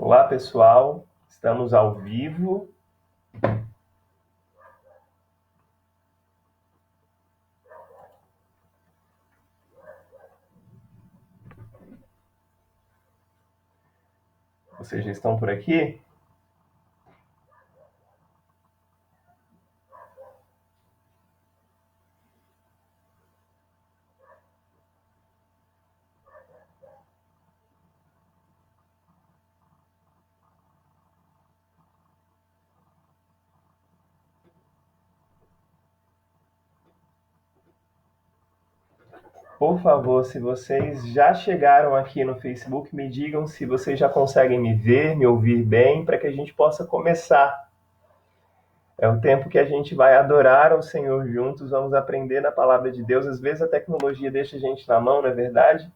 Olá, pessoal. Estamos ao vivo. Vocês já estão por aqui? Por favor, se vocês já chegaram aqui no Facebook, me digam se vocês já conseguem me ver, me ouvir bem, para que a gente possa começar. É o tempo que a gente vai adorar ao Senhor juntos, vamos aprender na palavra de Deus. Às vezes a tecnologia deixa a gente na mão, não é verdade?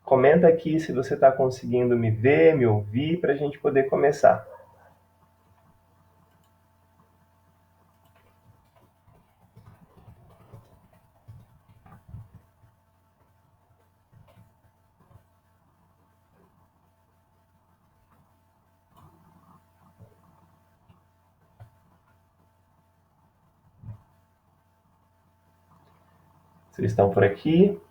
Comenta aqui se você está conseguindo me ver, me ouvir, para a gente poder começar. Vocês estão por aqui?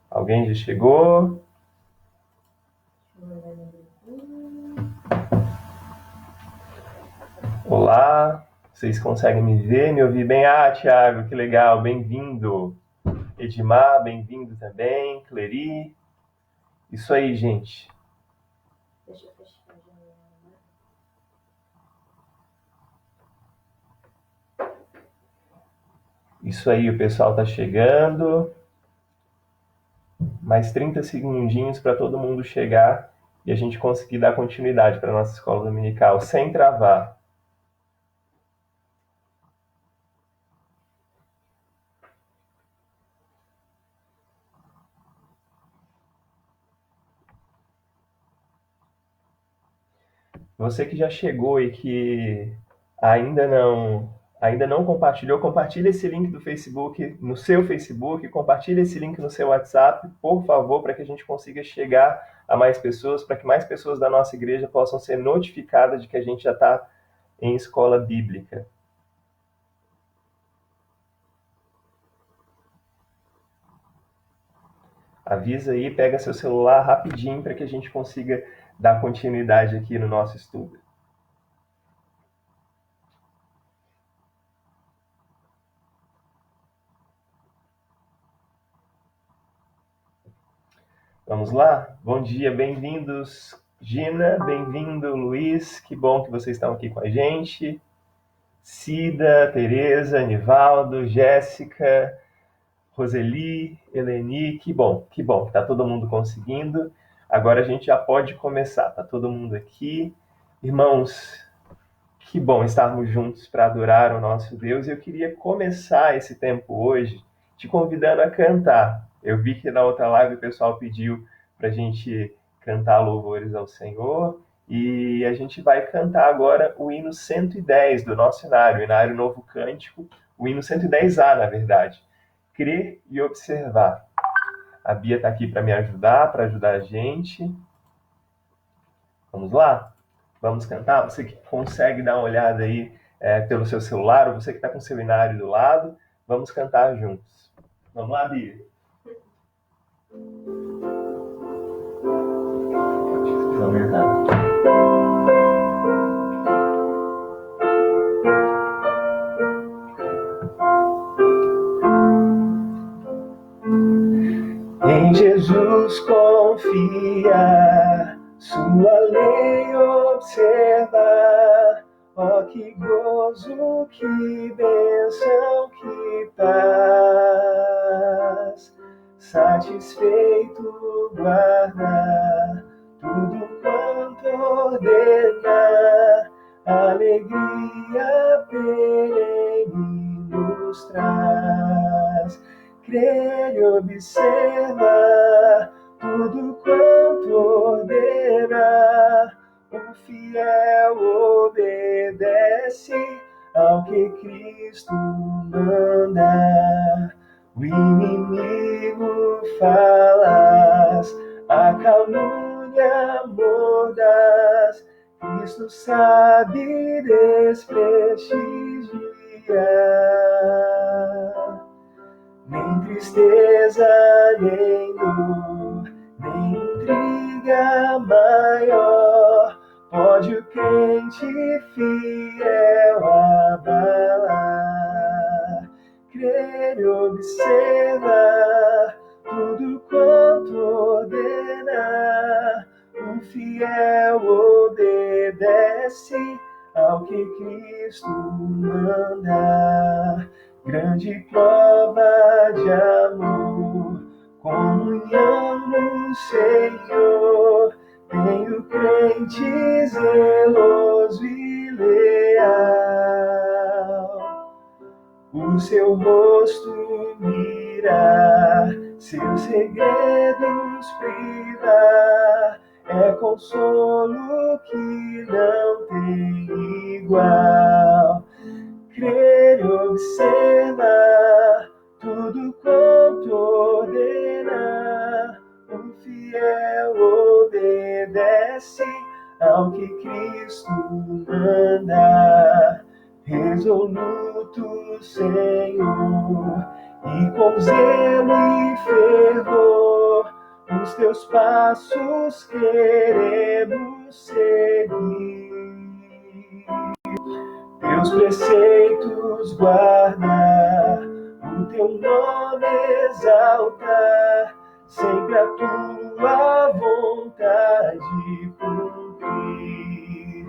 Alguém já chegou? Olá, vocês conseguem me ver, me ouvir bem? Ah, Thiago, que legal, bem-vindo. Edmar, bem-vindo também. Cleri. Isso aí, gente. Deixa eu fechar a janela. Isso aí, o pessoal tá chegando. Mais 30 segundinhos para todo mundo chegar e a gente conseguir dar continuidade para nossa escola dominical, sem travar. Você que já chegou e que ainda não compartilhou, compartilhe esse link do Facebook no seu Facebook, compartilhe esse link no seu WhatsApp, por favor, para que a gente consiga chegar a mais pessoas, para que mais pessoas da nossa igreja possam ser notificadas de que a gente já está em escola bíblica. Avisa aí, pega seu celular rapidinho para que a gente consiga dar continuidade aqui no nosso estudo. Vamos lá? Bom dia, bem-vindos, Gina, bem-vindo, Luiz, que bom que vocês estão aqui com a gente. Cida, Tereza, Nivaldo, Jéssica, Roseli, Eleni, que bom, tá todo mundo conseguindo. Agora a gente já pode começar, tá todo mundo aqui. Irmãos, que bom estarmos juntos para adorar o nosso Deus. Eu queria começar esse tempo hoje te convidando a cantar. Eu vi que na outra live o pessoal pediu para a gente cantar louvores ao Senhor e a gente vai cantar agora o hino 110 do nosso inário, o inário Novo Cântico, o hino 110A, na verdade. Crer e observar. A Bia está aqui para me ajudar, para ajudar a gente. Vamos lá? Vamos cantar? Você que consegue dar uma olhada aí pelo seu celular, ou você que está com o seu inário do lado, vamos cantar juntos. Vamos lá, Bia? Deixa eu aumentar. Em Jesus confia, sua lei observar. Oh, que gozo, que bênção, que paz. Satisfeito guardar tudo quanto ordenar, alegria perene nos traz. Crer e observar tudo quanto ordenar, o fiel obedece ao que Cristo manda. O inimigo falas, a a calúnia mordaz, Cristo sabe desprestigiar. Nem tristeza, nem dor, nem intriga maior pode o crente fiel abalar. Crer e observar tudo quanto ordena, o fiel obedece ao que Cristo manda. Grande prova de amor, comunhão no Senhor, tem o crente zeloso e leal. O seu rosto mirar, seus segredos privar, é consolo que não tem igual. Crer e observar tudo quanto ordena, o fiel obedece ao que Cristo manda. Resoluto, Senhor, e com zelo e fervor, os teus passos queremos seguir. Teus preceitos guardar, o teu nome exaltar, sempre a tua vontade cumprir.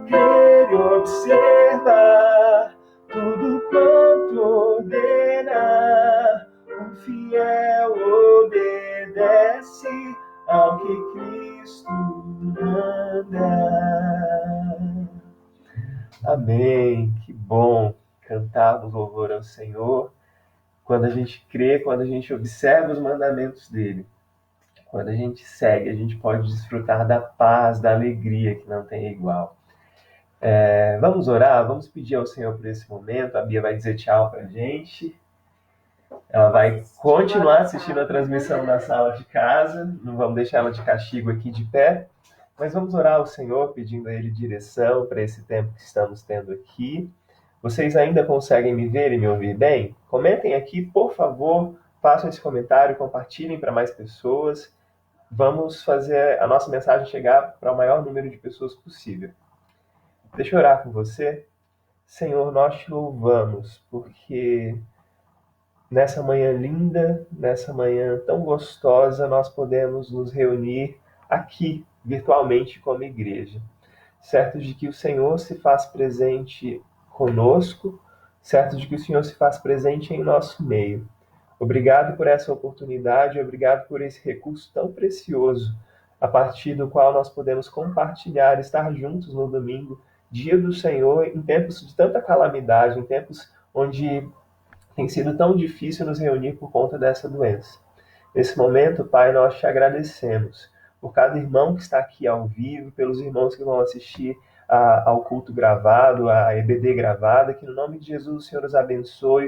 Crer e observar tudo quanto ordena, o fiel obedece ao que Cristo manda. Amém, que bom cantarmos louvor ao Senhor quando a gente crê, quando a gente observa os mandamentos dele. Quando a gente segue, a gente pode desfrutar da paz, da alegria que não tem igual. Vamos orar, vamos pedir ao Senhor por esse momento. A Bia vai dizer tchau pra gente. Ela vai continuar assistindo a transmissão na sala de casa, não vamos deixar ela de castigo aqui de pé. Mas vamos orar ao Senhor, pedindo a Ele direção para esse tempo que estamos tendo aqui. Vocês ainda conseguem me ver e me ouvir bem? Comentem aqui, por favor, façam esse comentário, compartilhem para mais pessoas. Vamos fazer a nossa mensagem chegar para o maior número de pessoas possível. Deixa eu orar com você. Senhor, nós te louvamos, porque nessa manhã linda, nessa manhã tão gostosa, nós podemos nos reunir aqui, virtualmente como igreja, certos de que o Senhor se faz presente conosco, certos de que o Senhor se faz presente em nosso meio. Obrigado por essa oportunidade, obrigado por esse recurso tão precioso, a partir do qual nós podemos compartilhar, estar juntos no domingo, dia do Senhor, em tempos de tanta calamidade, em tempos onde tem sido tão difícil nos reunir por conta dessa doença. Nesse momento, Pai, nós te agradecemos por cada irmão que está aqui ao vivo, pelos irmãos que vão assistir ao culto gravado, à EBD gravada, que no nome de Jesus o Senhor os abençoe,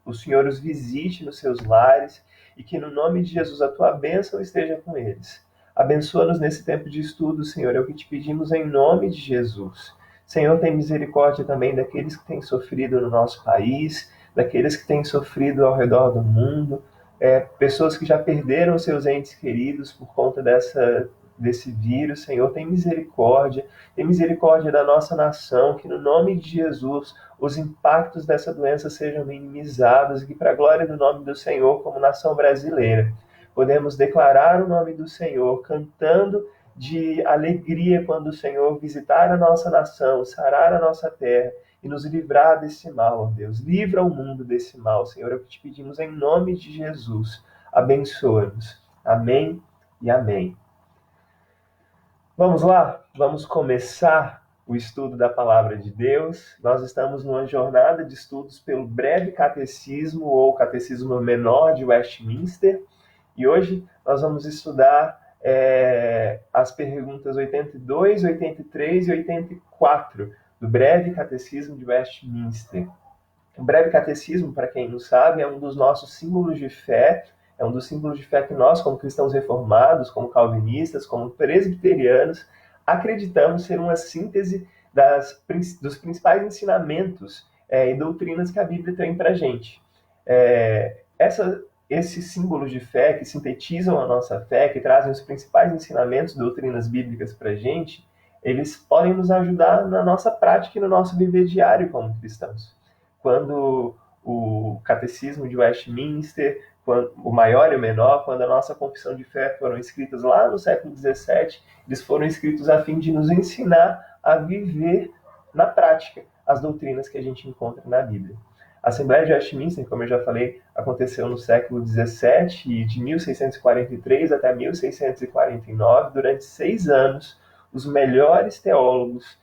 o Senhor os visite nos seus lares e que no nome de Jesus a tua bênção esteja com eles. Abençoa-nos nesse tempo de estudo, Senhor, é o que te pedimos em nome de Jesus. Senhor, tem misericórdia também daqueles que têm sofrido no nosso país, daqueles que têm sofrido ao redor do mundo, pessoas que já perderam seus entes queridos por conta desse vírus. Senhor, tem misericórdia da nossa nação, que no nome de Jesus os impactos dessa doença sejam minimizados e que para a glória do nome do Senhor, como nação brasileira, podemos declarar o nome do Senhor, cantando de alegria quando o Senhor visitar a nossa nação, sarar a nossa terra e nos livrar desse mal, ó Deus. Livra o mundo desse mal, Senhor, é o que te pedimos em nome de Jesus. Abençoa-nos. Amém e amém. Vamos lá? Vamos começar o estudo da Palavra de Deus. Nós estamos numa jornada de estudos pelo Breve Catecismo ou Catecismo Menor de Westminster. E hoje nós vamos estudar as perguntas 82, 83 e 84 do Breve Catecismo de Westminster. O Breve Catecismo, para quem não sabe, é um dos nossos símbolos de fé, é um dos símbolos de fé que nós, como cristãos reformados, como calvinistas, como presbiterianos, acreditamos ser uma síntese dos principais ensinamentos e doutrinas que a Bíblia tem para a gente. Esses símbolos de fé que sintetizam a nossa fé, que trazem os principais ensinamentos, doutrinas bíblicas para a gente, eles podem nos ajudar na nossa prática e no nosso viver diário como cristãos. Quando o Catecismo de Westminster, o maior e o menor, quando a nossa confissão de fé foram escritas lá no século XVII, eles foram escritos a fim de nos ensinar a viver na prática as doutrinas que a gente encontra na Bíblia. A Assembleia de Westminster, como eu já falei, aconteceu no século XVII e de 1643 até 1649, durante 6 anos, os melhores teólogos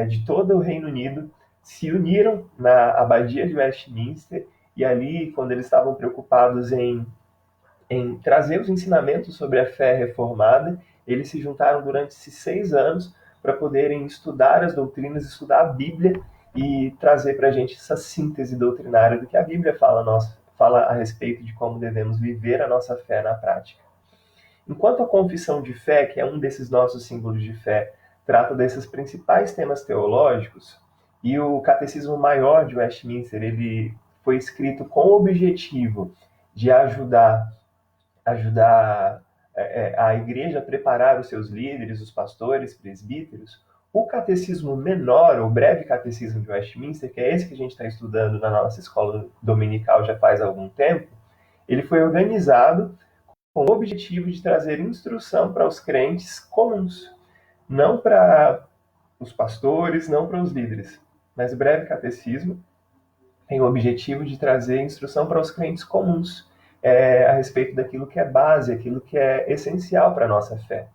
de todo o Reino Unido se uniram na Abadia de Westminster e ali, quando eles estavam preocupados em trazer os ensinamentos sobre a fé reformada, eles se juntaram durante esses 6 anos para poderem estudar as doutrinas, estudar a Bíblia e trazer para a gente essa síntese doutrinária do que a Bíblia fala a respeito de como devemos viver a nossa fé na prática. Enquanto a confissão de fé, que é um desses nossos símbolos de fé, trata desses principais temas teológicos, e o Catecismo Maior de Westminster, ele foi escrito com o objetivo de ajudar a igreja a preparar os seus líderes, os pastores, presbíteros. O Catecismo Menor, o Breve Catecismo de Westminster, que é esse que a gente está estudando na nossa escola dominical já faz algum tempo, ele foi organizado com o objetivo de trazer instrução para os crentes comuns, não para os pastores, não para os líderes. Mas o Breve Catecismo tem o objetivo de trazer instrução para os crentes comuns a respeito daquilo que é base, aquilo que é essencial para a nossa fé.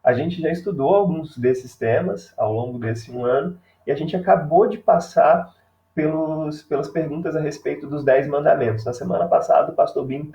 A gente já estudou alguns desses temas ao longo desse um ano e a gente acabou de passar pelas perguntas a respeito dos 10 mandamentos. Na semana passada, o pastor Binho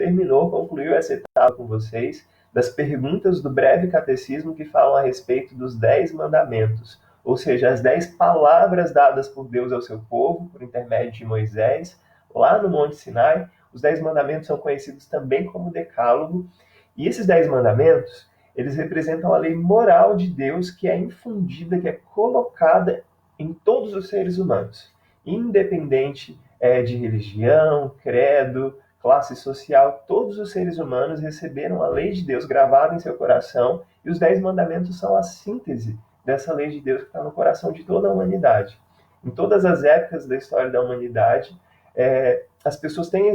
concluiu essa etapa com vocês das perguntas do Breve Catecismo que falam a respeito dos 10 mandamentos, ou seja, as 10 palavras dadas por Deus ao seu povo, por intermédio de Moisés, lá no Monte Sinai. Os 10 mandamentos são conhecidos também como Decálogo, e esses 10 mandamentos, eles representam a lei moral de Deus que é infundida, que é colocada em todos os seres humanos, independente de religião, credo, classe social. Todos os seres humanos receberam a lei de Deus gravada em seu coração, e os 10 mandamentos são a síntese dessa lei de Deus que está no coração de toda a humanidade. Em todas as épocas da história da humanidade, as pessoas têm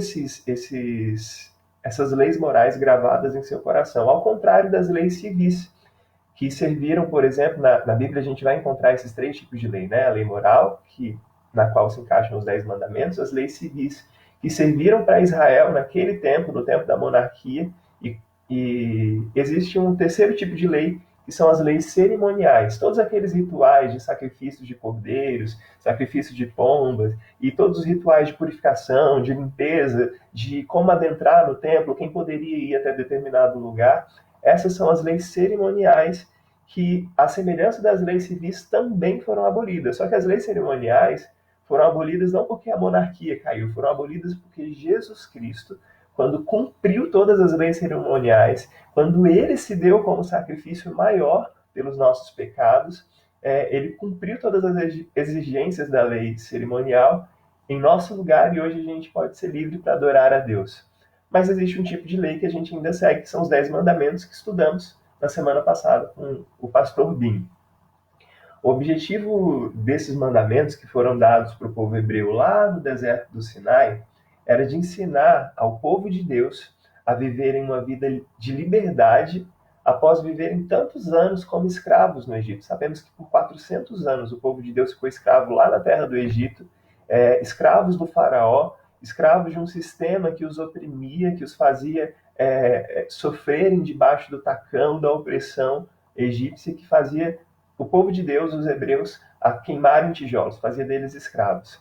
essas leis morais gravadas em seu coração, ao contrário das leis civis, que serviram, por exemplo, na Bíblia a gente vai encontrar esses 3 tipos de lei, né? A lei moral, na qual se encaixam os 10 mandamentos, as leis civis, que serviram para Israel naquele tempo, no tempo da monarquia, e existe um terceiro tipo de lei, que são as leis cerimoniais, todos aqueles rituais de sacrifícios de cordeiros, sacrifício de pombas, e todos os rituais de purificação, de limpeza, de como adentrar no templo, quem poderia ir até determinado lugar. Essas são as leis cerimoniais que, à semelhança das leis civis, também foram abolidas. Só que as leis cerimoniais foram abolidas não porque a monarquia caiu, foram abolidas porque Jesus Cristo, quando cumpriu todas as leis cerimoniais, quando ele se deu como sacrifício maior pelos nossos pecados, ele cumpriu todas as exigências da lei cerimonial em nosso lugar, e hoje a gente pode ser livre para adorar a Deus. Mas existe um tipo de lei que a gente ainda segue, que são os 10 mandamentos que estudamos na semana passada com o pastor Binho. O objetivo desses mandamentos que foram dados para o povo hebreu lá no deserto do Sinai era de ensinar ao povo de Deus a viverem uma vida de liberdade após viverem tantos anos como escravos no Egito. Sabemos que por 400 anos o povo de Deus ficou escravo lá na terra do Egito, escravos do faraó, escravos de um sistema que os oprimia, que os fazia sofrerem debaixo do tacão da opressão egípcia, que fazia o povo de Deus, os hebreus, a queimarem tijolos, fazia deles escravos.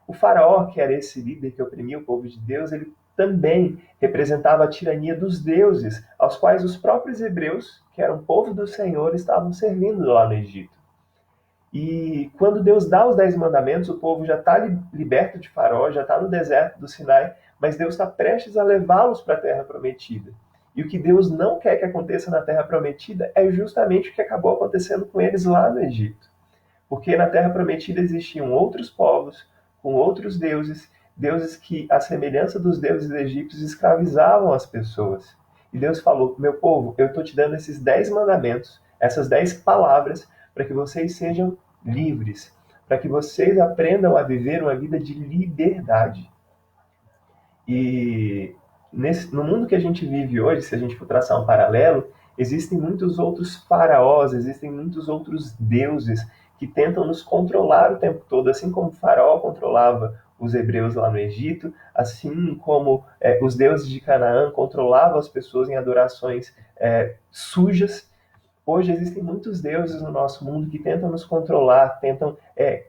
O faraó, que era esse líder que oprimia o povo de Deus, ele também representava a tirania dos deuses, aos quais os próprios hebreus, que eram povo do Senhor, estavam servindo lá no Egito. E quando Deus dá os 10 mandamentos, o povo já está liberto de Faraó, já está no deserto do Sinai, mas Deus está prestes a levá-los para a Terra Prometida. E o que Deus não quer que aconteça na Terra Prometida é justamente o que acabou acontecendo com eles lá no Egito. Porque na Terra Prometida existiam outros povos, com outros deuses, deuses que, à semelhança dos deuses egípcios, escravizavam as pessoas. E Deus falou: meu povo, eu estou te dando esses 10 mandamentos, essas 10 palavras, para que vocês sejam livres, para que vocês aprendam a viver uma vida de liberdade. E no mundo que a gente vive hoje, se a gente for traçar um paralelo, existem muitos outros faraós, existem muitos outros deuses que tentam nos controlar o tempo todo, assim como o faraó controlava os hebreus lá no Egito, assim como os deuses de Canaã controlavam as pessoas em adorações sujas. Hoje existem muitos deuses no nosso mundo que tentam nos controlar, tentam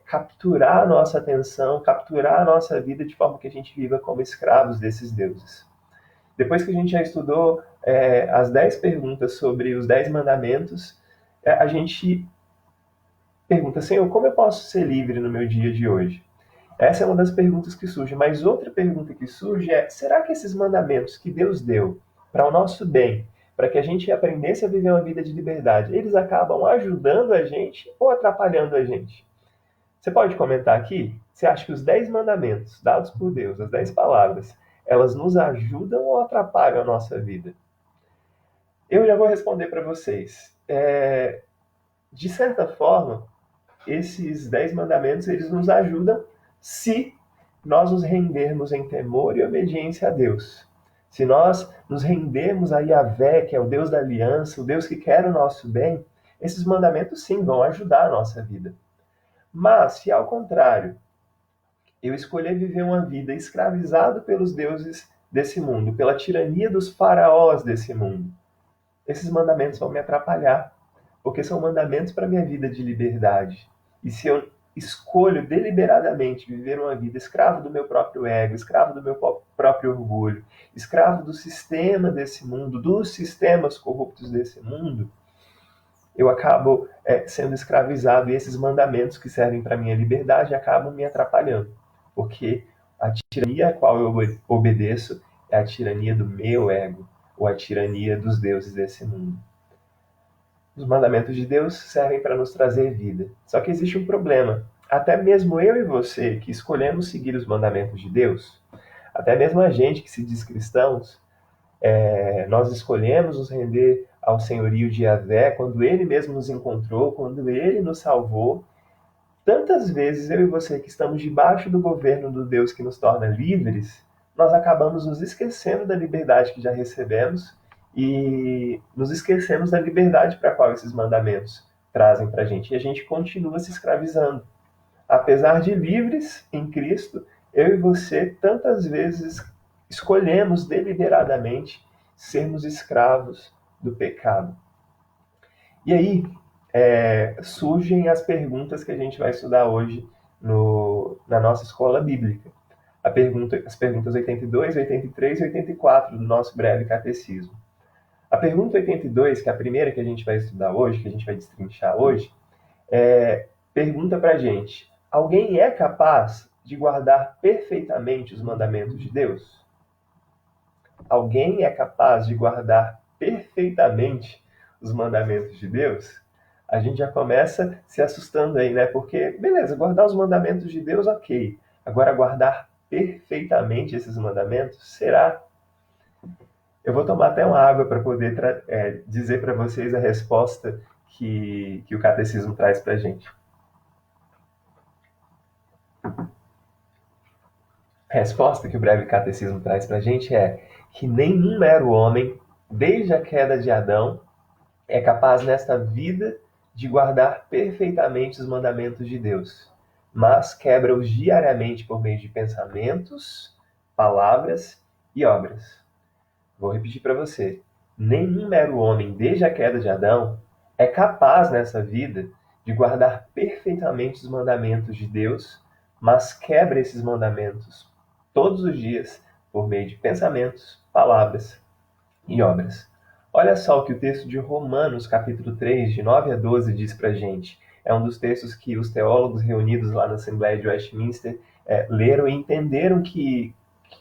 capturar a nossa atenção, capturar a nossa vida de forma que a gente viva como escravos desses deuses. Depois que a gente já estudou as 10 perguntas sobre os 10 mandamentos, a gente pergunta: Senhor, como eu posso ser livre no meu dia de hoje? Essa é uma das perguntas que surge. Mas outra pergunta que surge é: será que esses mandamentos que Deus deu para o nosso bem, para que a gente aprendesse a viver uma vida de liberdade, eles acabam ajudando a gente ou atrapalhando a gente? Você pode comentar aqui? Você acha que os 10 mandamentos dados por Deus, as 10 palavras, elas nos ajudam ou atrapalham a nossa vida? Eu já vou responder para vocês. De certa forma, esses 10 mandamentos, eles nos ajudam se nós nos rendermos em temor e obediência a Deus. Se nós nos rendermos a Yahvé, que é o Deus da aliança, o Deus que quer o nosso bem, esses mandamentos sim vão ajudar a nossa vida. Mas, se ao contrário, eu escolher viver uma vida escravizado pelos deuses desse mundo, pela tirania dos faraós desse mundo, esses mandamentos vão me atrapalhar, porque são mandamentos para minha vida de liberdade. E se eu escolho deliberadamente viver uma vida escravo do meu próprio ego, escravo do meu próprio orgulho, escravo do sistema desse mundo, dos sistemas corruptos desse mundo, eu acabo sendo escravizado, e esses mandamentos que servem para minha liberdade acabam me atrapalhando, porque a tirania a qual eu obedeço é a tirania do meu ego, ou a tirania dos deuses desse mundo. Os mandamentos de Deus servem para nos trazer vida. Só que existe um problema. Até mesmo eu e você que escolhemos seguir os mandamentos de Deus, até mesmo a gente que se diz cristãos, nós escolhemos nos render ao senhorio de Yahvé quando Ele mesmo nos encontrou, quando Ele nos salvou. Tantas vezes eu e você que estamos debaixo do governo do Deus que nos torna livres, nós acabamos nos esquecendo da liberdade que já recebemos e nos esquecemos da liberdade para a qual esses mandamentos trazem para a gente. E a gente continua se escravizando. Apesar de livres em Cristo, eu e você tantas vezes escolhemos deliberadamente sermos escravos do pecado. E aí surgem as perguntas que a gente vai estudar hoje na nossa escola bíblica. As perguntas 82, 83 e 84 do nosso breve catecismo. A pergunta 82, que é a primeira que a gente vai estudar hoje, que a gente vai destrinchar hoje, pergunta para a gente: alguém é capaz de guardar perfeitamente os mandamentos de Deus? Alguém é capaz de guardar perfeitamente os mandamentos de Deus? A gente já começa se assustando aí, né? Porque, beleza, guardar os mandamentos de Deus, ok. Agora, guardar perfeitamente esses mandamentos, será? Eu vou tomar até uma água para poder dizer para vocês a resposta que o catecismo traz para a gente. A resposta que o breve catecismo traz para a gente é que nenhum mero homem, desde a queda de Adão, é capaz nesta vida de guardar perfeitamente os mandamentos de Deus, mas quebra-os diariamente por meio de pensamentos, palavras e obras. Vou repetir para você. Nenhum mero homem, desde a queda de Adão, é capaz nessa vida de guardar perfeitamente os mandamentos de Deus, mas quebra esses mandamentos todos os dias por meio de pensamentos, palavras e obras. Olha só o que o texto de Romanos, capítulo 3, de 9 a 12, diz pra gente. É um dos textos que os teólogos reunidos lá na Assembleia de Westminster leram e entenderam que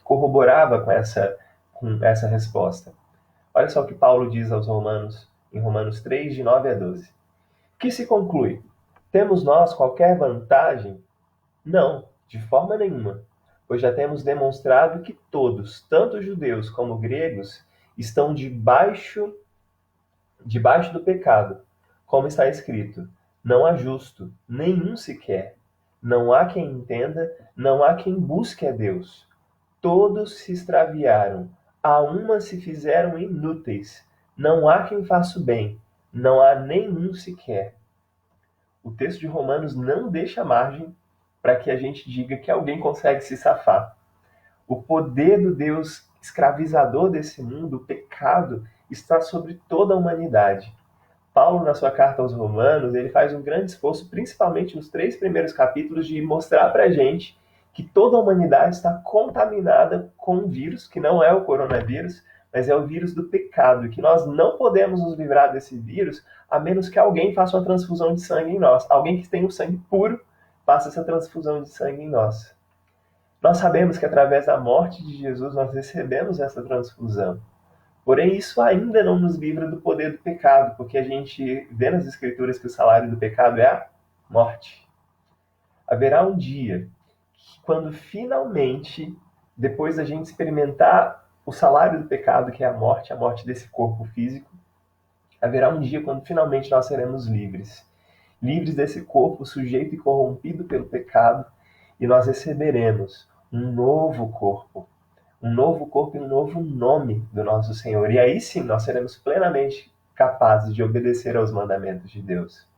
corroborava com essa resposta. Olha só o que Paulo diz aos Romanos, em Romanos 3, de 9 a 12. Que se conclui? Temos nós qualquer vantagem? Não, de forma nenhuma, pois já temos demonstrado que todos, tanto judeus como gregos, estão debaixo do pecado, como está escrito: não há justo, nenhum sequer. Não há quem entenda, não há quem busque a Deus. Todos se extraviaram, a uma se fizeram inúteis. Não há quem faça o bem, não há nenhum sequer. O texto de Romanos não deixa margem para que a gente diga que alguém consegue se safar. O poder do Deus escravizador desse mundo, o pecado, está sobre toda a humanidade. Paulo, na sua carta aos Romanos, ele faz um grande esforço, principalmente nos 3 primeiros capítulos, de mostrar para a gente que toda a humanidade está contaminada com um vírus, que não é o coronavírus, mas é o vírus do pecado, e que nós não podemos nos livrar desse vírus a menos que alguém faça uma transfusão de sangue em nós. Alguém que tenha o sangue puro faça essa transfusão de sangue em nós. Nós sabemos que através da morte de Jesus nós recebemos essa transfusão. Porém, isso ainda não nos livra do poder do pecado, porque a gente vê nas Escrituras que o salário do pecado é a morte. Haverá um dia que, quando finalmente, depois da gente experimentar o salário do pecado, que é a morte desse corpo físico, haverá um dia quando finalmente nós seremos livres. Livres desse corpo sujeito e corrompido pelo pecado, e nós receberemos um novo corpo e um novo nome do nosso Senhor. E aí sim nós seremos plenamente capazes de obedecer aos mandamentos de Deus.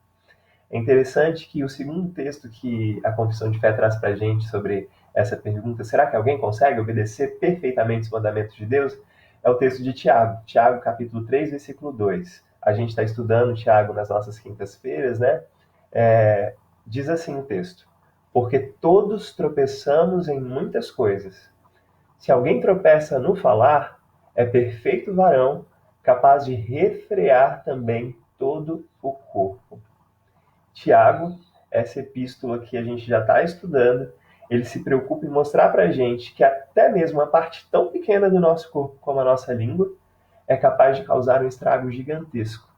É interessante que o segundo texto que a Confissão de Fé traz para a gente sobre essa pergunta, será que alguém consegue obedecer perfeitamente os mandamentos de Deus? É o texto de Tiago, Tiago capítulo 3, versículo 2. A gente está estudando Tiago nas nossas quintas-feiras, né? Diz assim o texto: porque todos tropeçamos em muitas coisas. Se alguém tropeça no falar, é perfeito varão, capaz de refrear também todo o corpo. Tiago, essa epístola que a gente já está estudando, ele se preocupa em mostrar para a gente que até mesmo uma parte tão pequena do nosso corpo como a nossa língua é capaz de causar um estrago gigantesco.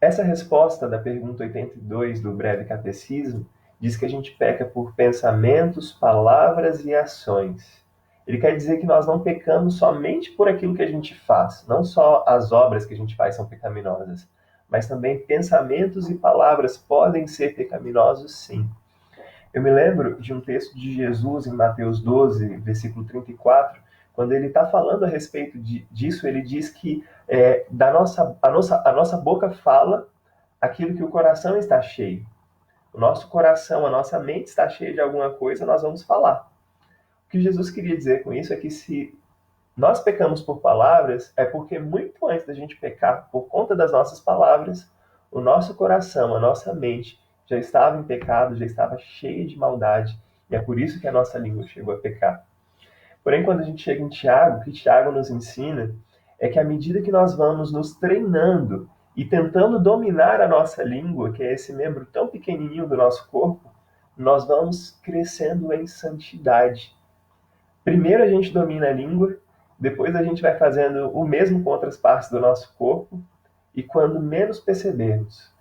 Essa resposta da pergunta 82 do Breve Catecismo diz que a gente peca por pensamentos, palavras e ações. Ele quer dizer que nós não pecamos somente por aquilo que a gente faz, não só as obras que a gente faz são pecaminosas, mas também pensamentos e palavras podem ser pecaminosos, sim. Eu me lembro de um texto de Jesus em Mateus 12, versículo 34, quando ele está falando a respeito disso, ele diz que a nossa boca fala aquilo que o coração está cheio. O nosso coração, a nossa mente está cheia de alguma coisa, nós vamos falar. O que Jesus queria dizer com isso é que se nós pecamos por palavras, é porque muito antes da gente pecar, por conta das nossas palavras, o nosso coração, a nossa mente já estava em pecado, já estava cheia de maldade, e é por isso que a nossa língua chegou a pecar. Porém, quando a gente chega em Tiago, o que Tiago nos ensina é que à medida que nós vamos nos treinando e tentando dominar a nossa língua, que é esse membro tão pequenininho do nosso corpo, nós vamos crescendo em santidade. Primeiro a gente domina a língua, depois a gente vai fazendo o mesmo com outras partes do nosso corpo, e quando menos percebermos,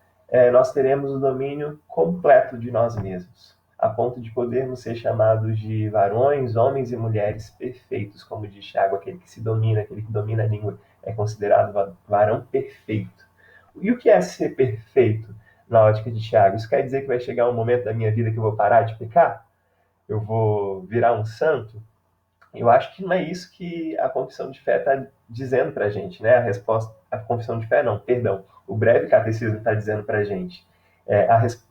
nós teremos o domínio completo de nós mesmos, a ponto de podermos ser chamados de varões, homens e mulheres perfeitos, como diz Tiago, aquele que aquele que domina a língua, é considerado varão perfeito. E o que é ser perfeito na ótica de Tiago? Isso quer dizer que vai chegar um momento da minha vida que eu vou parar de pecar? Eu vou virar um santo? Eu acho que não é isso que a confissão de fé está dizendo para a gente, né? A confissão de fé, não, perdão. O breve catecismo está dizendo para a gente.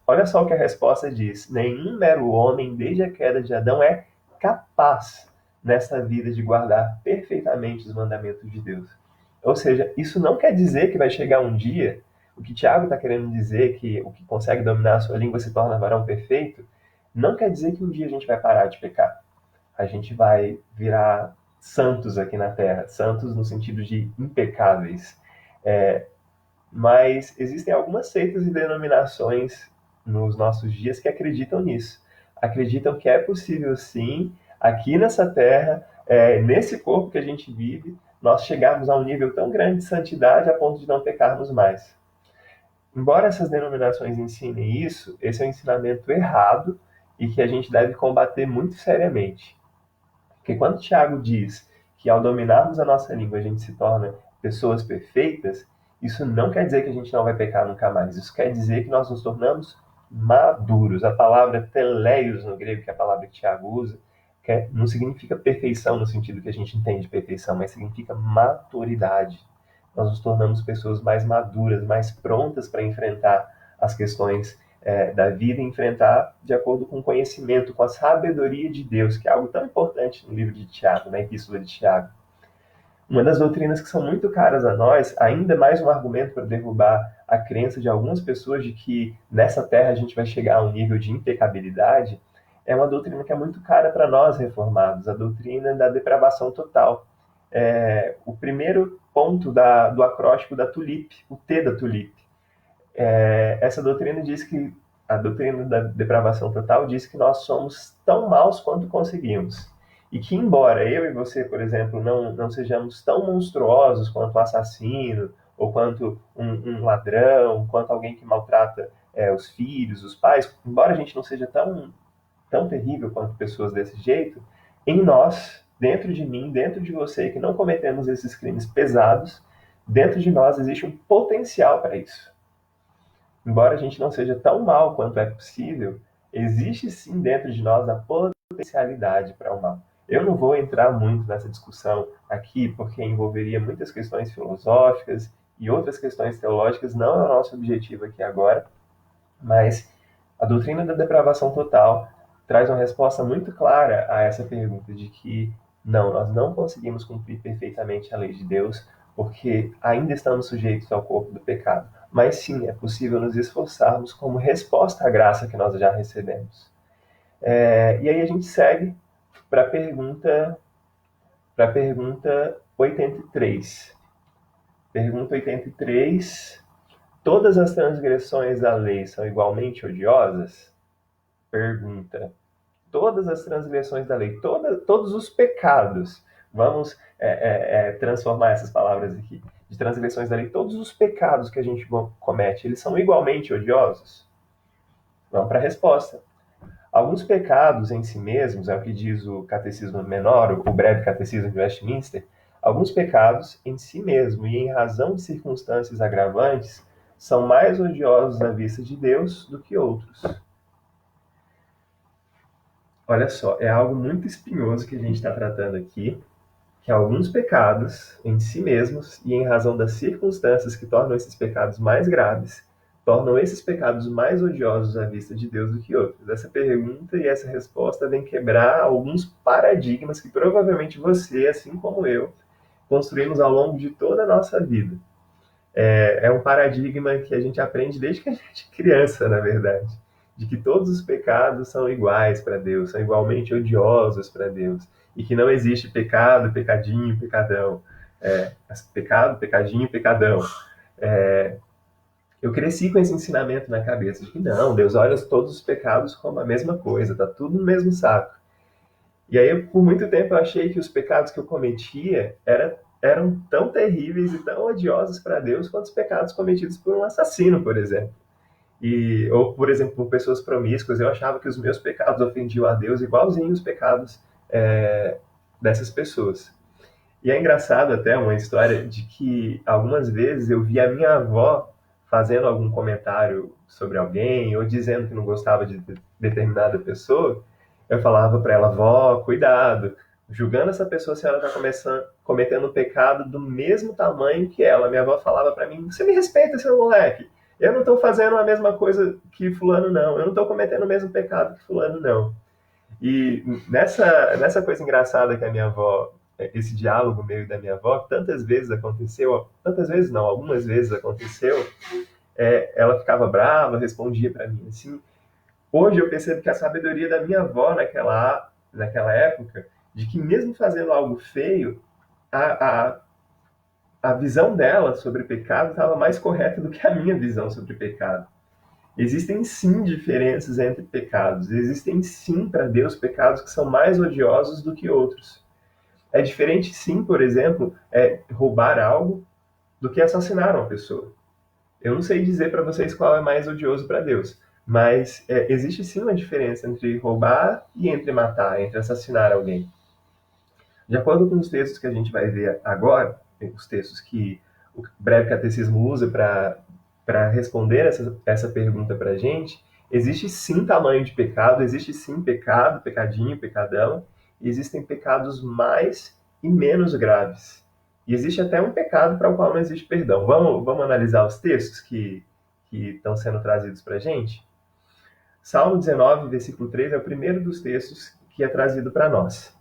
Olha só o que a resposta diz: nenhum mero homem, desde a queda de Adão, é capaz nessa vida de guardar perfeitamente os mandamentos de Deus. Ou seja, isso não quer dizer que vai chegar um dia, o que Tiago está querendo dizer, que o que consegue dominar a sua língua se torna varão perfeito, não quer dizer que um dia a gente vai parar de pecar. A gente vai virar santos aqui na Terra, santos no sentido de impecáveis. Mas existem algumas seitas e denominações nos nossos dias que acreditam nisso. Acreditam que é possível, sim, aqui nessa terra, nesse corpo que a gente vive, nós chegarmos a um nível tão grande de santidade a ponto de não pecarmos mais. Embora essas denominações ensinem isso, esse é um ensinamento errado e que a gente deve combater muito seriamente. Porque quando Tiago diz que ao dominarmos a nossa língua a gente se torna pessoas perfeitas, isso não quer dizer que a gente não vai pecar nunca mais. Isso quer dizer que nós nos tornamos maduros. A palavra teleios no grego, que é a palavra que Tiago usa, não significa perfeição no sentido que a gente entende de perfeição, mas significa maturidade. Nós nos tornamos pessoas mais maduras, mais prontas para enfrentar as questões da vida, enfrentar de acordo com o conhecimento, com a sabedoria de Deus, que é algo tão importante no livro de Tiago, na Epístola de Tiago. Uma das doutrinas que são muito caras a nós, ainda mais um argumento para derrubar a crença de algumas pessoas de que nessa terra a gente vai chegar a um nível de impecabilidade, é uma doutrina que é muito cara para nós reformados, a doutrina da depravação total. O primeiro ponto do acróstico da tulip, o T da tulip. Essa doutrina diz que, a doutrina da depravação total diz que nós somos tão maus quanto conseguimos. E que, embora eu e você, por exemplo, não sejamos tão monstruosos quanto um assassino, ou quanto um ladrão, quanto alguém que maltrata os filhos, os pais, embora a gente não seja tão terrível quanto pessoas desse jeito, em nós, dentro de mim, dentro de você, que não cometemos esses crimes pesados, dentro de nós existe um potencial para isso. Embora a gente não seja tão mal quanto é possível, existe sim dentro de nós a potencialidade para o mal. Eu não vou entrar muito nessa discussão aqui, porque envolveria muitas questões filosóficas e outras questões teológicas, não é o nosso objetivo aqui agora, mas a doutrina da depravação total traz uma resposta muito clara a essa pergunta de que não, nós não conseguimos cumprir perfeitamente a lei de Deus, porque ainda estamos sujeitos ao corpo do pecado. Mas sim, é possível nos esforçarmos como resposta à graça que nós já recebemos. E aí a gente segue para a pergunta 83. Pergunta 83. Todas as transgressões da lei são igualmente odiosas? Pergunta. Todas as transgressões da lei, todos os pecados, vamos transformar essas palavras aqui, de transgressões da lei, todos os pecados que a gente comete, eles são igualmente odiosos? Vamos para a resposta. Alguns pecados em si mesmos, é o que diz o Catecismo Menor, o Breve Catecismo de Westminster, alguns pecados em si mesmo e em razão de circunstâncias agravantes são mais odiosos à vista de Deus do que outros. Olha só, é algo muito espinhoso que a gente está tratando aqui, que alguns pecados em si mesmos e em razão das circunstâncias que tornam esses pecados mais graves, tornam esses pecados mais odiosos à vista de Deus do que outros. Essa pergunta e essa resposta vem quebrar alguns paradigmas que provavelmente você, assim como eu, construímos ao longo de toda a nossa vida. É um paradigma que a gente aprende desde que a gente é criança, na verdade, de que todos os pecados são iguais para Deus, são igualmente odiosos para Deus, e que não existe pecado, pecadinho, pecadão. Pecado, pecadinho, pecadão. Eu cresci com esse ensinamento na cabeça de que não, Deus olha todos os pecados como a mesma coisa, tá tudo no mesmo saco. E aí, por muito tempo, eu achei que os pecados que eu cometia eram tão terríveis e tão odiosos para Deus quanto os pecados cometidos por um assassino, por exemplo. Ou, por exemplo, por pessoas promíscuas, eu achava que os meus pecados ofendiam a Deus igualzinho os pecados dessas pessoas. E é engraçado até uma história de que algumas vezes eu vi a minha avó fazendo algum comentário sobre alguém ou dizendo que não gostava de determinada pessoa. Eu falava para ela, vó, cuidado, julgando essa pessoa se ela está cometendo um pecado do mesmo tamanho que ela. Minha avó falava para mim, você me respeita, seu moleque. Eu não estou fazendo a mesma coisa que fulano, não. Eu não estou cometendo o mesmo pecado que fulano, não. E nessa coisa engraçada que a minha avó, esse diálogo meu e da minha avó, tantas vezes aconteceu, tantas vezes não, algumas vezes aconteceu, ela ficava brava, respondia para mim assim. Hoje eu percebo que a sabedoria da minha avó naquela época, de que mesmo fazendo algo feio, a a visão dela sobre pecado estava mais correta do que a minha visão sobre pecado. Existem sim diferenças entre pecados. Existem sim para Deus pecados que são mais odiosos do que outros. É diferente sim, por exemplo, roubar algo do que assassinar uma pessoa. Eu não sei dizer para vocês qual é mais odioso para Deus, mas existe sim uma diferença entre roubar e entre matar, entre assassinar alguém. De acordo com os textos que a gente vai ver agora, os textos que o breve catecismo usa para responder essa pergunta para a gente, existe sim tamanho de pecado, existe sim pecado, pecadinho, pecadão, e existem pecados mais e menos graves. E existe até um pecado para o qual não existe perdão. Vamos analisar os textos que estão sendo trazidos para a gente? Salmo 19, versículo 3, é o primeiro dos textos que é trazido para nós.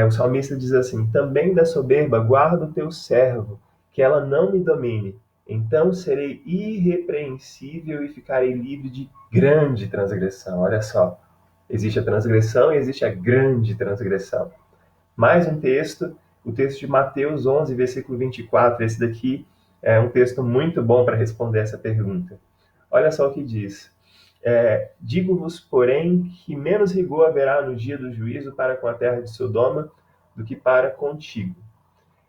O salmista diz assim: também da soberba guarda o teu servo, que ela não me domine. Então serei irrepreensível e ficarei livre de grande transgressão. Olha só, existe a transgressão e existe a grande transgressão. Mais um texto, o texto de Mateus 11, versículo 24. Esse daqui é um texto muito bom para responder essa pergunta. Olha só o que diz. Digo-vos, porém, que menos rigor haverá no dia do juízo para com a terra de Sodoma do que para contigo.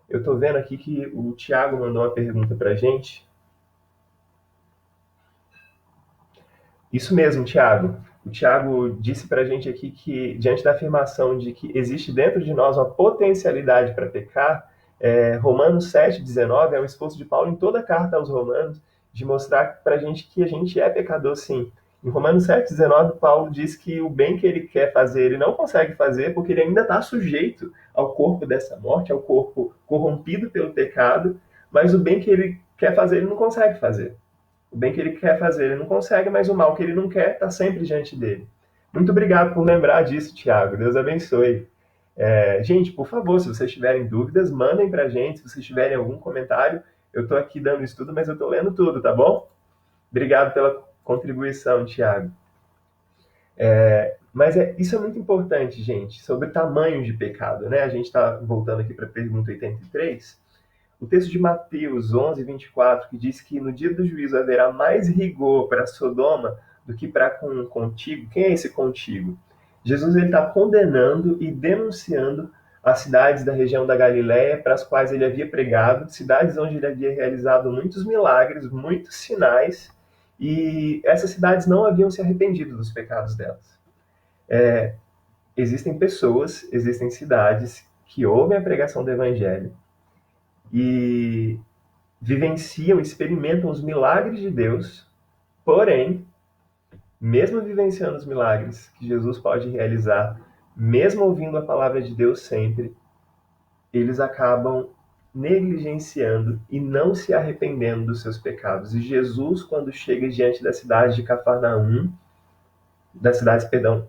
Eu estou vendo aqui que o Tiago mandou uma pergunta para a gente. Isso mesmo, Tiago. O Tiago disse para a gente aqui que, diante da afirmação de que existe dentro de nós uma potencialidade para pecar, Romanos 7,19 é um esforço de Paulo em toda a carta aos Romanos de mostrar para a gente que a gente é pecador, sim. Em Romanos 7,19, Paulo diz que o bem que ele quer fazer, ele não consegue fazer porque ele ainda está sujeito ao corpo dessa morte, ao corpo corrompido pelo pecado, mas o bem que ele quer fazer, ele não consegue fazer. O bem que ele quer fazer, ele não consegue, mas o mal que ele não quer está sempre diante dele. Muito obrigado por lembrar disso, Tiago. Deus abençoe. Gente, por favor, se vocês tiverem dúvidas, mandem para a gente. Se vocês tiverem algum comentário, eu estou aqui dando estudo, mas eu estou lendo tudo, tá bom? Obrigado pela contribuição, Tiago. Mas isso é muito importante, gente, sobre tamanho de pecado, né? A gente está voltando aqui para a pergunta 83. O texto de Mateus 11, 24, que diz que no dia do juízo haverá mais rigor para Sodoma do que para contigo. Quem é esse contigo? Jesus está condenando e denunciando as cidades da região da Galiléia para as quais ele havia pregado, cidades onde ele havia realizado muitos milagres, muitos sinais, e essas cidades não haviam se arrependido dos pecados delas. Existem pessoas, existem cidades que ouvem a pregação do Evangelho e vivenciam, experimentam os milagres de Deus, porém, mesmo vivenciando os milagres que Jesus pode realizar, mesmo ouvindo a palavra de Deus sempre, eles acabam negligenciando e não se arrependendo dos seus pecados. E Jesus, quando chega diante da cidade de Cafarnaum, das cidades, perdão,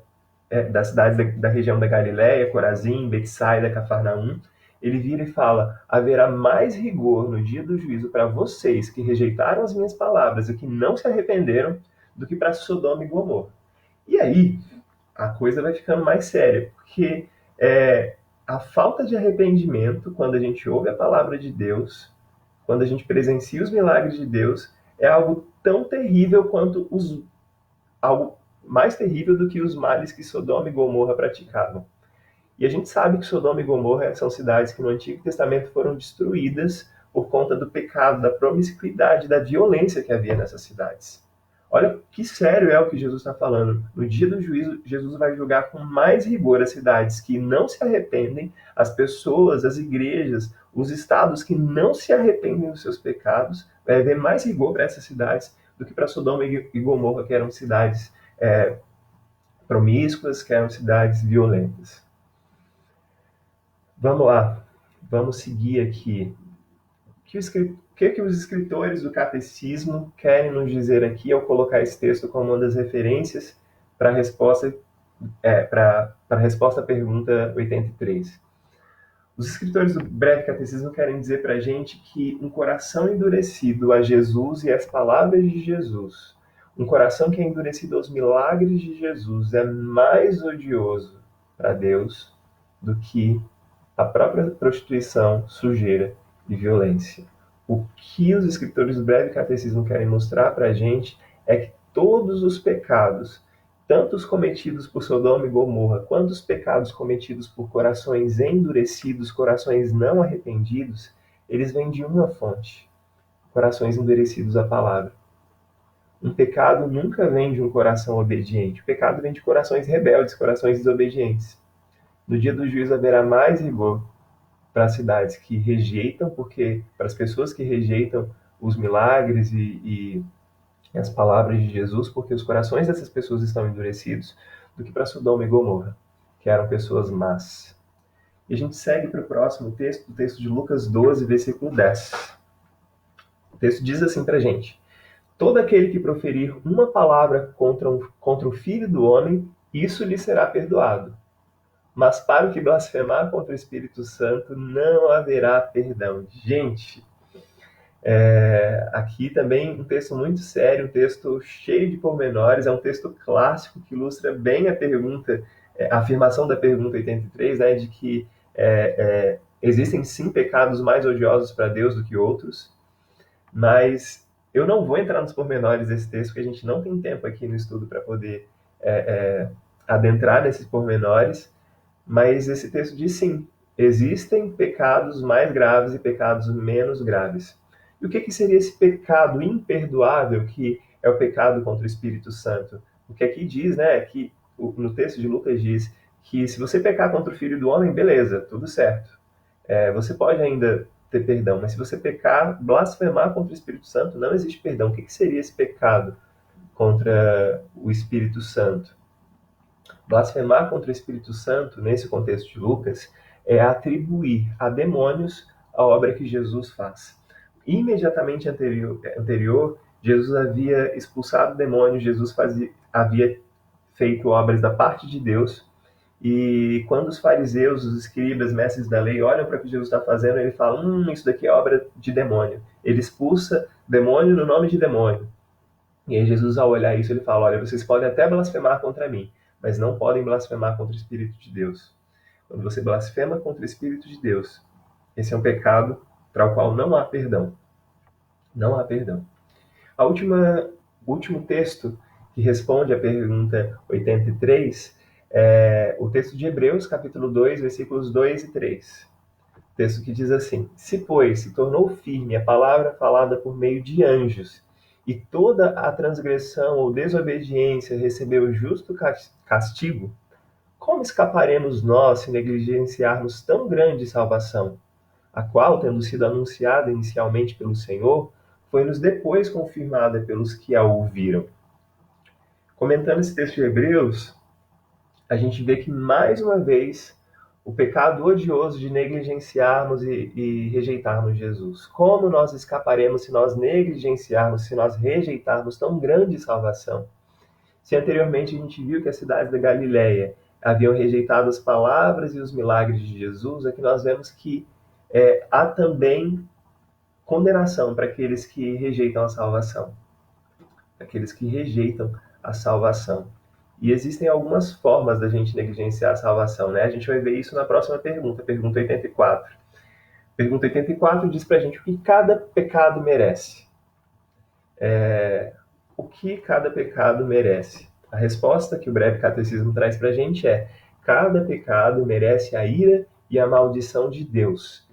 das cidades da região da Galiléia, Corazim, Betsaida, Cafarnaum, ele vira e fala: haverá mais rigor no dia do juízo para vocês que rejeitaram as minhas palavras e que não se arrependeram do que para Sodoma e Gomorra. E aí, a coisa vai ficando mais séria, porque a falta de arrependimento, quando a gente ouve a palavra de Deus, quando a gente presencia os milagres de Deus, é algo tão terrível quanto algo mais terrível do que os males que Sodoma e Gomorra praticavam. E a gente sabe que Sodoma e Gomorra são cidades que no Antigo Testamento foram destruídas por conta do pecado, da promiscuidade, da violência que havia nessas cidades. Olha que sério é o que Jesus está falando. No dia do juízo, Jesus vai julgar com mais rigor as cidades que não se arrependem, as pessoas, as igrejas, os estados que não se arrependem dos seus pecados. Vai haver mais rigor para essas cidades do que para Sodoma e Gomorra, que eram cidades promíscuas, que eram cidades violentas. Vamos lá, vamos seguir aqui. O que os escritores do catecismo querem nos dizer aqui ao colocar esse texto como uma das referências para a resposta, à pergunta 83? Os escritores do breve catecismo querem dizer para a gente que um coração endurecido a Jesus e às palavras de Jesus, um coração que é endurecido aos milagres de Jesus, é mais odioso para Deus do que a própria prostituição, sujeira e violência. O que os escritores do Breve Catecismo querem mostrar para a gente é que todos os pecados, tanto os cometidos por Sodoma e Gomorra, quanto os pecados cometidos por corações endurecidos, corações não arrependidos, eles vêm de uma fonte: corações endurecidos à palavra. Um pecado nunca vem de um coração obediente. O pecado vem de corações rebeldes, corações desobedientes. No dia do juízo haverá mais rigor para as cidades que rejeitam, porque para as pessoas que rejeitam os milagres e as palavras de Jesus, porque os corações dessas pessoas estão endurecidos, do que para Sodoma e Gomorra, que eram pessoas más. E a gente segue para o próximo texto, o texto de Lucas 12, versículo 10. O texto diz assim para a gente: todo aquele que proferir uma palavra contra o Filho do Homem, isso lhe será perdoado. Mas para o que blasfemar contra o Espírito Santo, não haverá perdão. Gente, aqui também um texto muito sério, um texto cheio de pormenores, é um texto clássico que ilustra bem a pergunta, a afirmação da pergunta 83, né, de que existem sim pecados mais odiosos para Deus do que outros, mas eu não vou entrar nos pormenores desse texto, porque a gente não tem tempo aqui no estudo para poder adentrar nesses pormenores, mas esse texto diz sim, existem pecados mais graves e pecados menos graves. E o que seria esse pecado imperdoável que é o pecado contra o Espírito Santo? O que aqui diz, né, que no texto de Lucas diz que se você pecar contra o Filho do Homem, beleza, tudo certo. Você pode ainda ter perdão, mas se você pecar, blasfemar contra o Espírito Santo, não existe perdão. O que seria esse pecado contra o Espírito Santo? Blasfemar contra o Espírito Santo, nesse contexto de Lucas, é atribuir a demônios a obra que Jesus faz. Imediatamente anterior, Jesus havia expulsado demônios, Jesus havia feito obras da parte de Deus, e quando os fariseus, os escribas, mestres da lei, olham para o que Jesus está fazendo, ele fala, isso daqui é obra de demônio. Ele expulsa demônio no nome de demônio. E aí Jesus, ao olhar isso, ele fala, olha, vocês podem até blasfemar contra mim, mas não podem blasfemar contra o Espírito de Deus. Quando você blasfema contra o Espírito de Deus, esse é um pecado para o qual não há perdão. Não há perdão. O último texto que responde à pergunta 83 é o texto de Hebreus, capítulo 2, versículos 2 e 3. Texto que diz assim: se, pois, se tornou firme a palavra falada por meio de anjos, e toda a transgressão ou desobediência recebeu justo castigo, como escaparemos nós se negligenciarmos tão grande salvação, a qual, tendo sido anunciada inicialmente pelo Senhor, foi-nos depois confirmada pelos que a ouviram? Comentando esse texto de Hebreus, a gente vê que, mais uma vez, o pecado odioso de negligenciarmos e rejeitarmos Jesus. Como nós escaparemos se nós negligenciarmos, se nós rejeitarmos tão grande salvação? Se anteriormente a gente viu que as cidades da Galileia haviam rejeitado as palavras e os milagres de Jesus, aqui nós vemos que há também condenação para aqueles que rejeitam a salvação. Aqueles que rejeitam a salvação. E existem algumas formas da gente negligenciar a salvação, né? A gente vai ver isso na próxima pergunta, pergunta 84. Pergunta 84 diz pra gente o que cada pecado merece. O que cada pecado merece? A resposta que o Breve Catecismo traz pra gente é: cada pecado merece a ira e a maldição de Deus,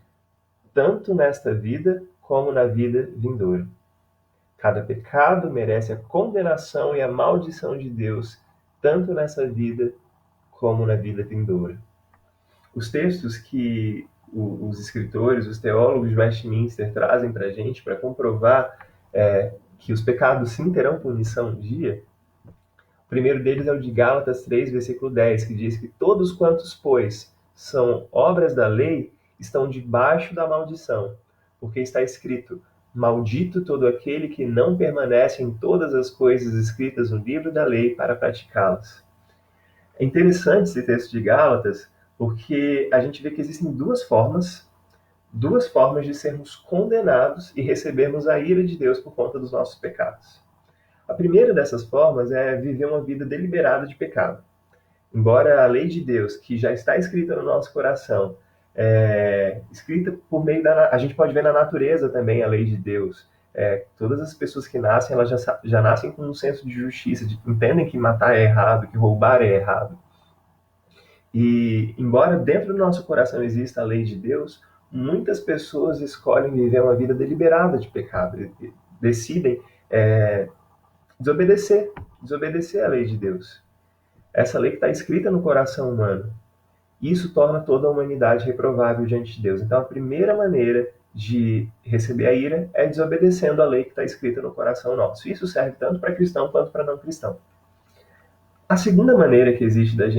tanto nesta vida como na vida vindoura. Cada pecado merece a condenação e a maldição de Deus, tanto nessa vida como na vida vindoura. Os textos que os escritores, os teólogos de Westminster trazem para a gente para comprovar que os pecados sim terão punição um dia, o primeiro deles é o de Gálatas 3, versículo 10, que diz que todos quantos, pois, são obras da lei, estão debaixo da maldição, porque está escrito: maldito todo aquele que não permanece em todas as coisas escritas no livro da lei para praticá-las. É interessante esse texto de Gálatas, porque a gente vê que existem duas formas de sermos condenados e recebermos a ira de Deus por conta dos nossos pecados. A primeira dessas formas é viver uma vida deliberada de pecado. Embora a lei de Deus, que já está escrita no nosso coração, escrita por meio da... A gente pode ver na natureza também a lei de Deus. Todas as pessoas que nascem, elas já nascem com um senso de justiça, entendem que matar é errado, que roubar é errado. E, embora dentro do nosso coração exista a lei de Deus, muitas pessoas escolhem viver uma vida deliberada de pecado, decidem desobedecer a lei de Deus. Essa lei que está escrita no coração humano. Isso torna toda a humanidade reprovável diante de Deus. Então, a primeira maneira de receber a ira é desobedecendo a lei que está escrita no coração nosso. Isso serve tanto para cristão quanto para não cristão. A segunda maneira que existe da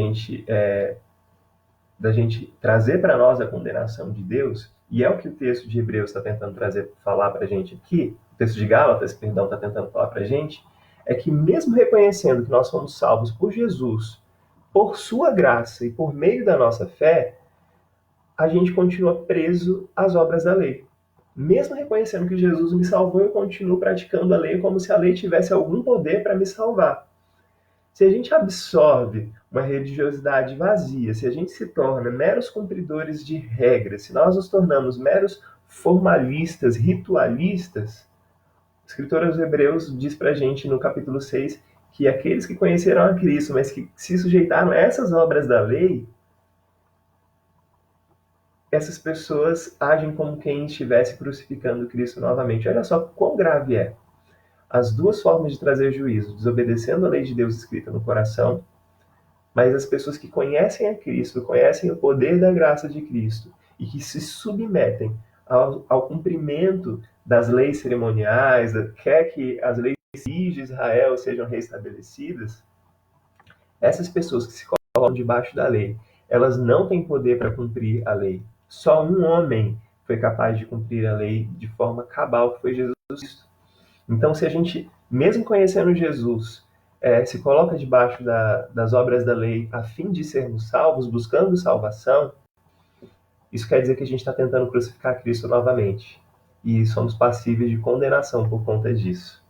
gente trazer para nós a condenação de Deus, e é o que o texto de Hebreus está tentando falar para a gente aqui, o texto de Gálatas, perdão, está tentando falar para a gente, é que mesmo reconhecendo que nós somos salvos por Jesus, por sua graça e por meio da nossa fé, a gente continua preso às obras da lei. Mesmo reconhecendo que Jesus me salvou, eu continuo praticando a lei como se a lei tivesse algum poder para me salvar. Se a gente absorve uma religiosidade vazia, se a gente se torna meros cumpridores de regras, se nós nos tornamos meros formalistas, ritualistas, o escritor aos Hebreus diz para a gente no capítulo 6 que aqueles que conheceram a Cristo, mas que se sujeitaram a essas obras da lei, essas pessoas agem como quem estivesse crucificando Cristo novamente. Olha só quão grave é. As duas formas de trazer juízo, desobedecendo a lei de Deus escrita no coração, mas as pessoas que conhecem a Cristo, conhecem o poder da graça de Cristo e que se submetem ao cumprimento das leis cerimoniais, quer que as leis de Israel sejam restabelecidas, essas pessoas que se colocam debaixo da lei, elas não têm poder para cumprir a lei. Só um homem foi capaz de cumprir a lei de forma cabal, que foi Jesus Cristo. Então, se a gente, mesmo conhecendo Jesus, se coloca debaixo das obras da lei a fim de sermos salvos, buscando salvação, isso quer dizer que a gente está tentando crucificar Cristo novamente. E somos passíveis de condenação por conta disso.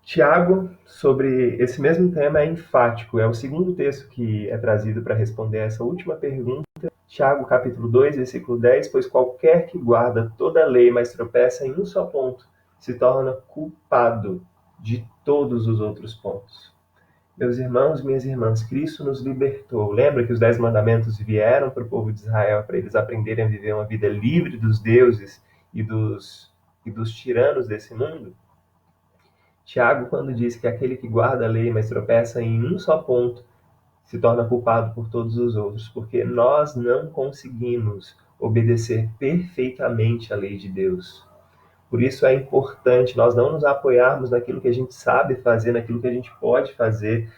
Tiago, sobre esse mesmo tema, é enfático. É o segundo texto que é trazido para responder essa última pergunta. Tiago, capítulo 2, versículo 10, pois qualquer que guarda toda a lei, mas tropeça em um só ponto, se torna culpado de todos os outros pontos. Meus irmãos, minhas irmãs, Cristo nos libertou. Lembra que os 10 mandamentos vieram para o povo de Israel para eles aprenderem a viver uma vida livre dos deuses e dos tiranos desse mundo? Tiago, quando diz que aquele que guarda a lei, mas tropeça em um só ponto, se torna culpado por todos os outros, porque nós não conseguimos obedecer perfeitamente a lei de Deus. Por isso é importante nós não nos apoiarmos naquilo que a gente sabe fazer, naquilo que a gente pode fazer,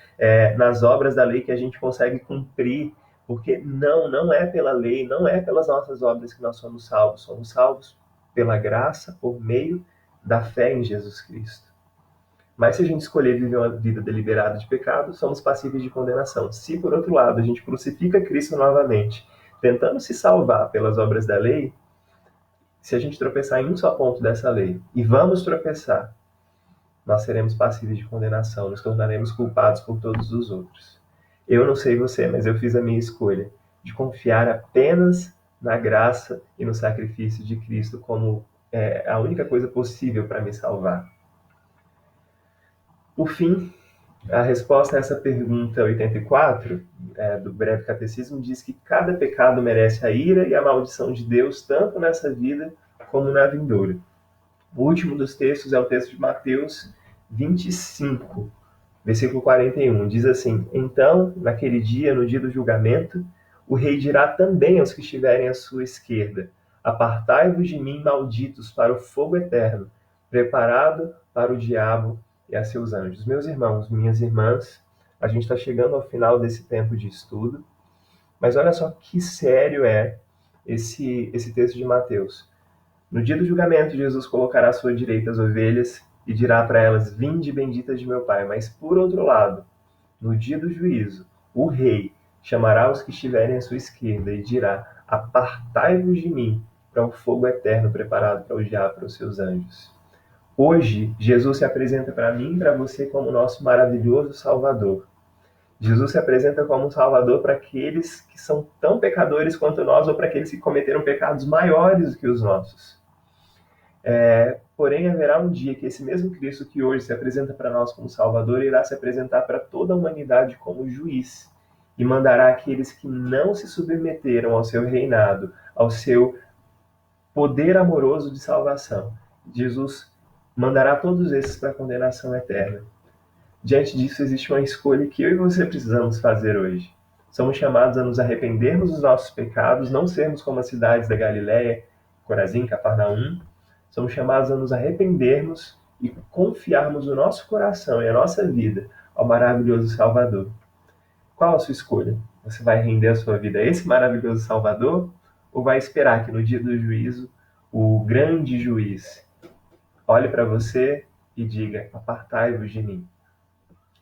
nas obras da lei que a gente consegue cumprir, porque não é pela lei, não é pelas nossas obras que nós somos salvos pela graça, por meio da fé em Jesus Cristo. Mas se a gente escolher viver uma vida deliberada de pecado, somos passíveis de condenação. Se, por outro lado, a gente crucifica Cristo novamente, tentando se salvar pelas obras da lei, se a gente tropeçar em um só ponto dessa lei, e vamos tropeçar, nós seremos passíveis de condenação, nos tornaremos culpados por todos os outros. Eu não sei você, mas eu fiz a minha escolha de confiar apenas na graça e no sacrifício de Cristo como a única coisa possível para me salvar. Por fim, a resposta a essa pergunta 84 do Breve Catecismo diz que cada pecado merece a ira e a maldição de Deus, tanto nessa vida como na vindoura. O último dos textos é o texto de Mateus 25, versículo 41. Diz assim: então, naquele dia, no dia do julgamento, o rei dirá também aos que estiverem à sua esquerda: apartai-vos de mim, malditos, para o fogo eterno, preparado para o diabo e a seus anjos. Meus irmãos, minhas irmãs, a gente está chegando ao final desse tempo de estudo, mas olha só que sério é esse texto de Mateus. No dia do julgamento, Jesus colocará à sua direita as ovelhas e dirá para elas: vinde benditas de meu Pai. Mas, por outro lado, no dia do juízo, o rei chamará os que estiverem à sua esquerda e dirá: apartai-vos de mim, para o fogo eterno preparado para o diabo e para os seus anjos. Hoje, Jesus se apresenta para mim e para você como nosso maravilhoso Salvador. Jesus se apresenta como um Salvador para aqueles que são tão pecadores quanto nós ou para aqueles que cometeram pecados maiores do que os nossos. Porém, haverá um dia que esse mesmo Cristo que hoje se apresenta para nós como Salvador irá se apresentar para toda a humanidade como juiz e mandará aqueles que não se submeteram ao seu reinado, ao seu poder amoroso de salvação. Jesus mandará todos esses para a condenação eterna. Diante disso, existe uma escolha que eu e você precisamos fazer hoje. Somos chamados a nos arrependermos dos nossos pecados, não sermos como as cidades da Galiléia, Corazim, Cafarnaum. Somos chamados a nos arrependermos e confiarmos o nosso coração e a nossa vida ao maravilhoso Salvador. Qual a sua escolha? Você vai render a sua vida a esse maravilhoso Salvador ou vai esperar que no dia do juízo o grande juiz olhe para você e diga: apartai-vos de mim?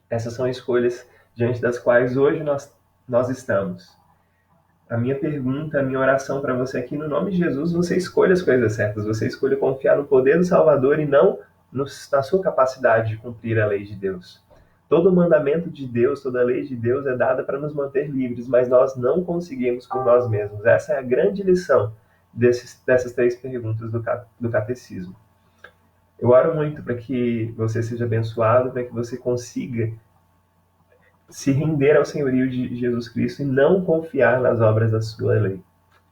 Essas são escolhas diante das quais hoje nós estamos. A minha pergunta, a minha oração para você aqui, no nome de Jesus, você escolha as coisas certas, você escolha confiar no poder do Salvador e não na sua capacidade de cumprir a lei de Deus. Todo o mandamento de Deus, toda a lei de Deus é dada para nos manter livres, mas nós não conseguimos por nós mesmos. Essa é a grande lição dessas 3 perguntas do catecismo. Eu oro muito para que você seja abençoado, para que você consiga se render ao senhorio de Jesus Cristo e não confiar nas obras da sua lei,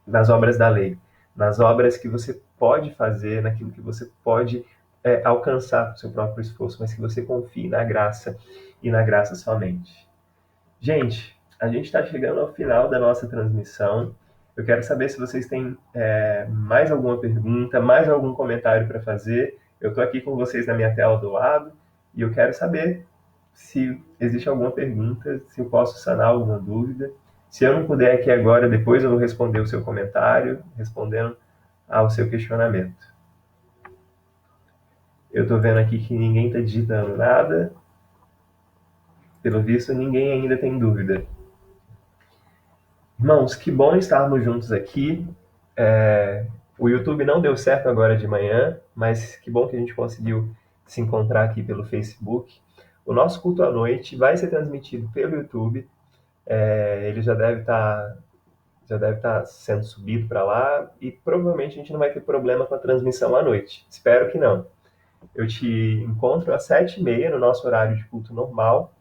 nas obras da lei, nas obras que você pode fazer, naquilo que você pode alcançar com o seu próprio esforço, mas que você confie na graça e na graça somente. Gente, a gente está chegando ao final da nossa transmissão. Eu quero saber se vocês têm mais alguma pergunta, mais algum comentário para fazer. Eu estou aqui com vocês na minha tela do lado e eu quero saber se existe alguma pergunta, se eu posso sanar alguma dúvida. Se eu não puder aqui agora, depois eu vou responder o seu comentário, respondendo ao seu questionamento. Eu estou vendo aqui que ninguém está digitando nada. Pelo visto, ninguém ainda tem dúvida. Irmãos, que bom estarmos juntos aqui. O YouTube não deu certo agora de manhã, mas que bom que a gente conseguiu se encontrar aqui pelo Facebook. O nosso culto à noite vai ser transmitido pelo YouTube. Ele já deve estar sendo subido para lá e provavelmente a gente não vai ter problema com a transmissão à noite. Espero que não. Eu te encontro às 7h30 no nosso horário de culto normal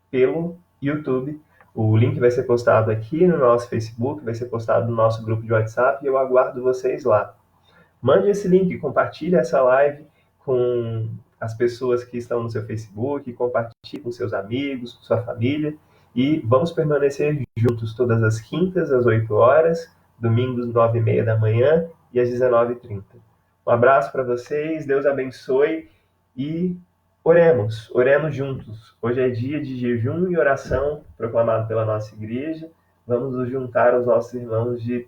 pelo YouTube. O link vai ser postado aqui no nosso Facebook, vai ser postado no nosso grupo de WhatsApp e eu aguardo vocês lá. Mande esse link, compartilhe essa live com as pessoas que estão no seu Facebook, compartilhe com seus amigos, com sua família e vamos permanecer juntos todas as quintas às 8 horas, domingos 9h30 da manhã e às 19h30. Um abraço para vocês, Deus abençoe e oremos juntos. Hoje é dia de jejum e oração proclamado pela nossa igreja. Vamos nos juntar aos nossos irmãos de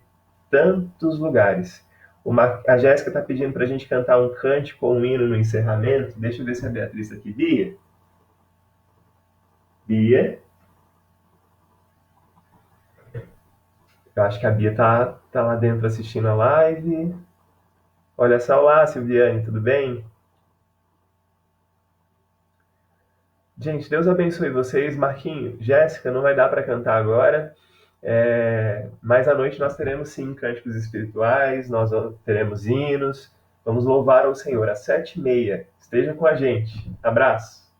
tantos lugares. A Jéssica está pedindo para a gente cantar um cântico ou um hino no encerramento. Deixa eu ver se a Beatriz está aqui. Bia? Bia? Eu acho que a Bia tá lá dentro assistindo a live. Olha só lá, Silviane, tudo bem? Gente, Deus abençoe vocês. Marquinho, Jéssica, não vai dar para cantar agora. Mas à noite nós teremos sim cânticos espirituais, nós teremos hinos. Vamos louvar ao Senhor às 7h30. Esteja com a gente. Abraço.